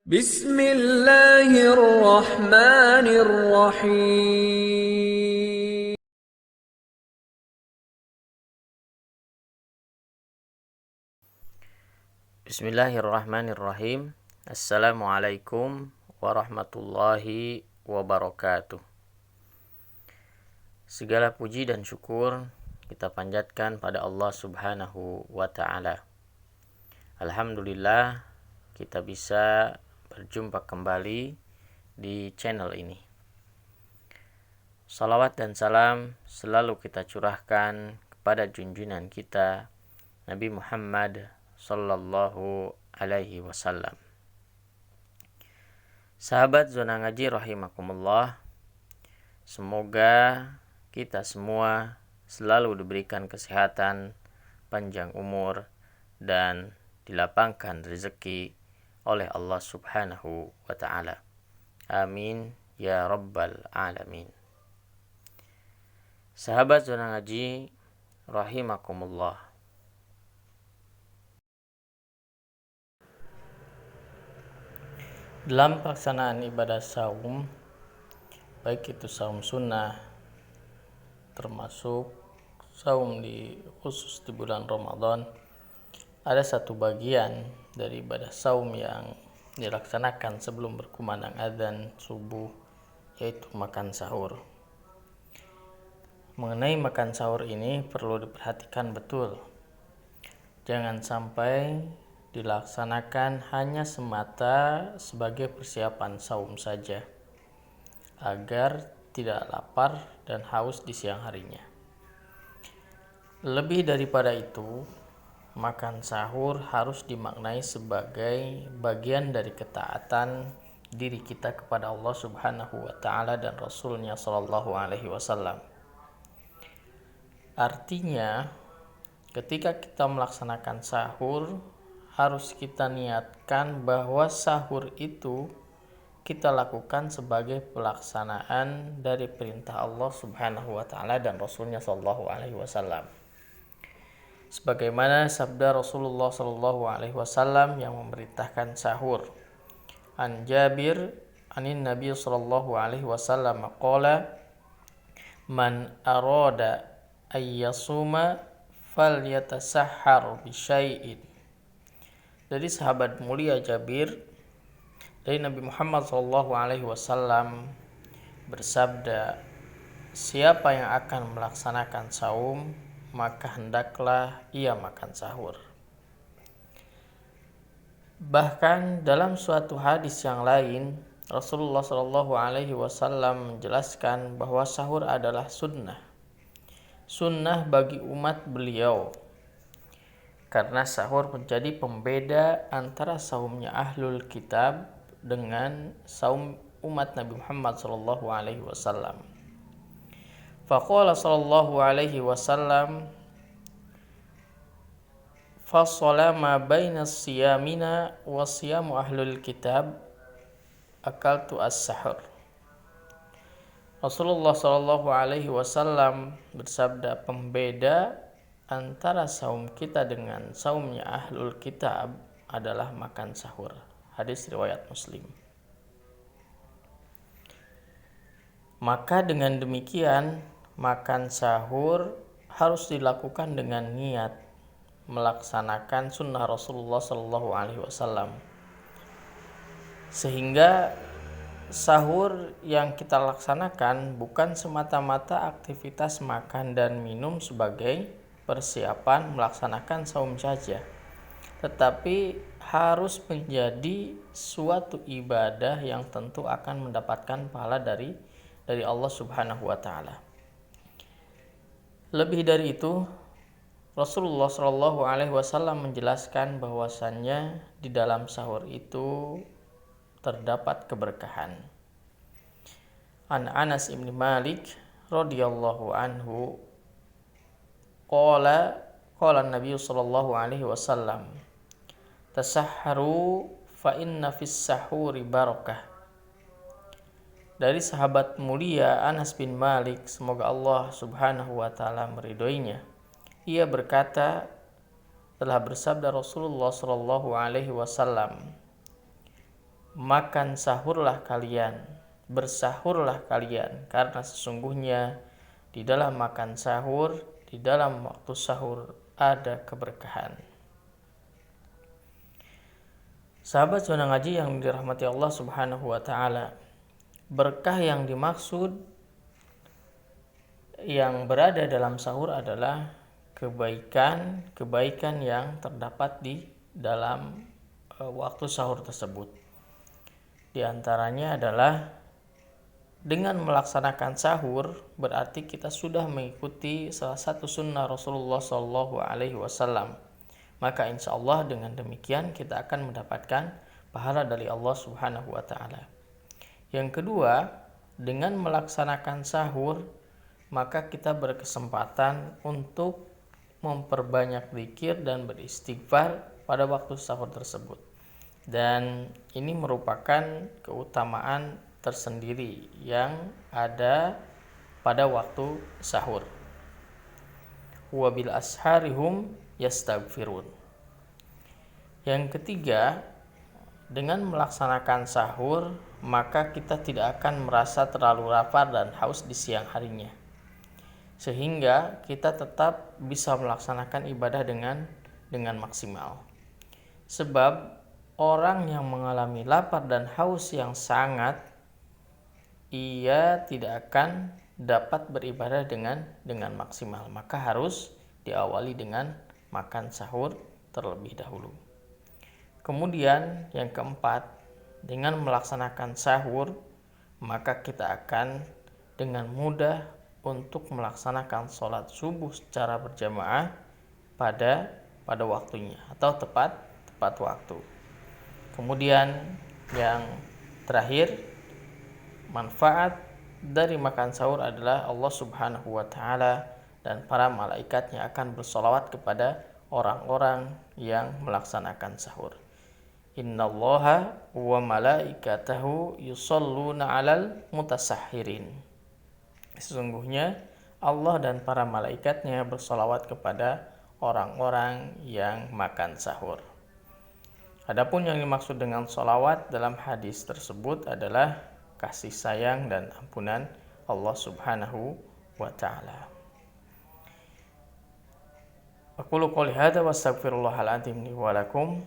Bismillahirrahmanirrahim. Bismillahirrahmanirrahim. Assalamualaikum warahmatullahi wabarakatuh. Segala puji dan syukur kita panjatkan pada Allah Subhanahu wa ta'ala. Alhamdulillah kita bisa berjumpa kembali di channel ini. Salawat dan salam selalu kita curahkan kepada junjungan kita Nabi Muhammad sallallahu alaihi wasallam. Sahabat Zona Ngaji rahimakumullah, semoga kita semua selalu diberikan kesehatan, panjang umur, dan dilapangkan rezeki oleh Allah Subhanahu wa ta'ala. Amin ya rabbal alamin. Sahabat Zona Ngaji rahimakumullah, dalam pelaksanaan ibadah saum, baik itu saum sunnah, termasuk saum khusus di bulan Ramadan, ada satu bagian dari ibadah saum yang dilaksanakan sebelum berkumandang azan subuh, yaitu makan sahur. Mengenai makan sahur ini perlu diperhatikan betul. Jangan sampai dilaksanakan hanya semata sebagai persiapan saum saja, agar tidak lapar dan haus di siang harinya. Lebih daripada itu, makan sahur harus dimaknai sebagai bagian dari ketaatan diri kita kepada Allah Subhanahu wa ta'ala dan Rasulnya sallallahu alaihi wasallam. Artinya, ketika kita melaksanakan sahur, harus kita niatkan bahwa sahur itu kita lakukan sebagai pelaksanaan dari perintah Allah Subhanahu wa ta'ala dan Rasulnya sallallahu alaihi wasallam. Sebagaimana sabda Rasulullah sallallahu alaihi wasallam yang memerintahkan sahur. An Jabir anin Nabi sallallahu alaihi wasallam qala man arada ayyasuma falyatasahhar bi syai'in. Dari sahabat mulia Jabir dari Nabi Muhammad SAW bersabda, siapa yang akan melaksanakan saum, maka hendaklah ia makan sahur. Bahkan dalam suatu hadis yang lain, Rasulullah SAW menjelaskan bahwa sahur adalah sunnah bagi umat beliau. Karena sahur menjadi pembeda antara saumnya ahlul kitab dengan saum umat Nabi Muhammad sallallahu alaihi wasallam. Faqala sallallahu alaihi wasallam, fassala ma baina siyamina wa siyamu ahlul kitab akaltu as-sahur. Rasulullah sallallahu alaihi wasallam bersabda, pembeda antara saum kita dengan saumnya ahlul kitab adalah makan sahur. Hadis riwayat Muslim. Maka dengan demikian, makan sahur harus dilakukan dengan niat melaksanakan sunnah Rasulullah sallallahu alaihi wasallam. Sehingga sahur yang kita laksanakan bukan semata-mata aktivitas makan dan minum sebagai persiapan melaksanakan saum saja, tetapi harus menjadi suatu ibadah yang tentu akan mendapatkan pahala dari Allah Subhanahu wa ta'ala. Lebih dari itu, Rasulullah Shallallahu alaihi wasallam menjelaskan bahwasannya di dalam sahur itu terdapat keberkahan. An Anas bin Malik radhiyallahu anhu qala Nabi sallallahu alaihi wasallam, tasahharu fa inna fis sahuri barakah. Dari sahabat mulia Anas bin Malik, semoga Allah Subhanahu wa taala meridhoinya, ia berkata, telah bersabda Rasulullah sallallahu alaihi wasallam, makan sahurlah kalian, bersahurlah kalian, karena sesungguhnya di dalam makan sahur, di dalam waktu sahur ada keberkahan. Sahabat Sunnah Ngaji yang dirahmati Allah Subhanahu wa taala, berkah yang dimaksud yang berada dalam sahur adalah kebaikan yang terdapat di dalam waktu sahur tersebut. Di antaranya adalah dengan melaksanakan sahur berarti kita sudah mengikuti salah satu sunnah Rasulullah Shallallahu Alaihi Wasallam. Maka insya Allah dengan demikian kita akan mendapatkan pahala dari Allah Subhanahu Wa Taala. Yang kedua, dengan melaksanakan sahur maka kita berkesempatan untuk memperbanyak zikir dan beristighfar pada waktu sahur tersebut. Dan ini merupakan keutamaan tersendiri yang ada pada waktu sahur. Wa bil asharihum yastaghfirun. Yang ketiga, dengan melaksanakan sahur maka kita tidak akan merasa terlalu lapar dan haus di siang harinya, sehingga kita tetap bisa melaksanakan ibadah dengan maksimal. Sebab orang yang mengalami lapar dan haus yang sangat, ia tidak akan dapat beribadah dengan maksimal. Maka harus diawali dengan makan sahur terlebih dahulu. Kemudian yang keempat, dengan melaksanakan sahur maka kita akan dengan mudah untuk melaksanakan sholat subuh secara berjamaah pada waktunya atau tepat waktu. Kemudian yang terakhir, manfaat dari makan sahur adalah Allah Subhanahu wa taala dan para malaikatnya akan bersolawat kepada orang-orang yang melaksanakan sahur. Innallaha wa malaikatahu yusholluna 'alal mutasahhirin. Sesungguhnya Allah dan para malaikatnya bersolawat kepada orang-orang yang makan sahur. Adapun yang dimaksud dengan sholawat dalam hadis tersebut adalah kasih sayang dan ampunan Allah Subhanahu wa ta'ala. Aqulu qouli hadza wa astaghfirullahal azim li wa lakum.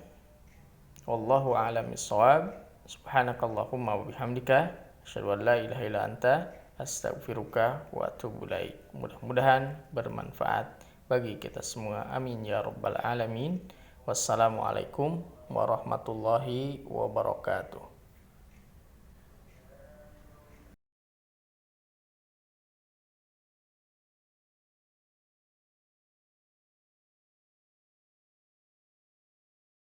Wallahu a'lam bissawab. Subhanakallahumma wa bihamdika asyhadu an la ilaha illa anta astaghfiruka wa atubu ilaik. Mudah-mudahan bermanfaat bagi kita semua. Amin ya rabbal alamin. Wassalamualaikum warahmatullahi wabarakatuh.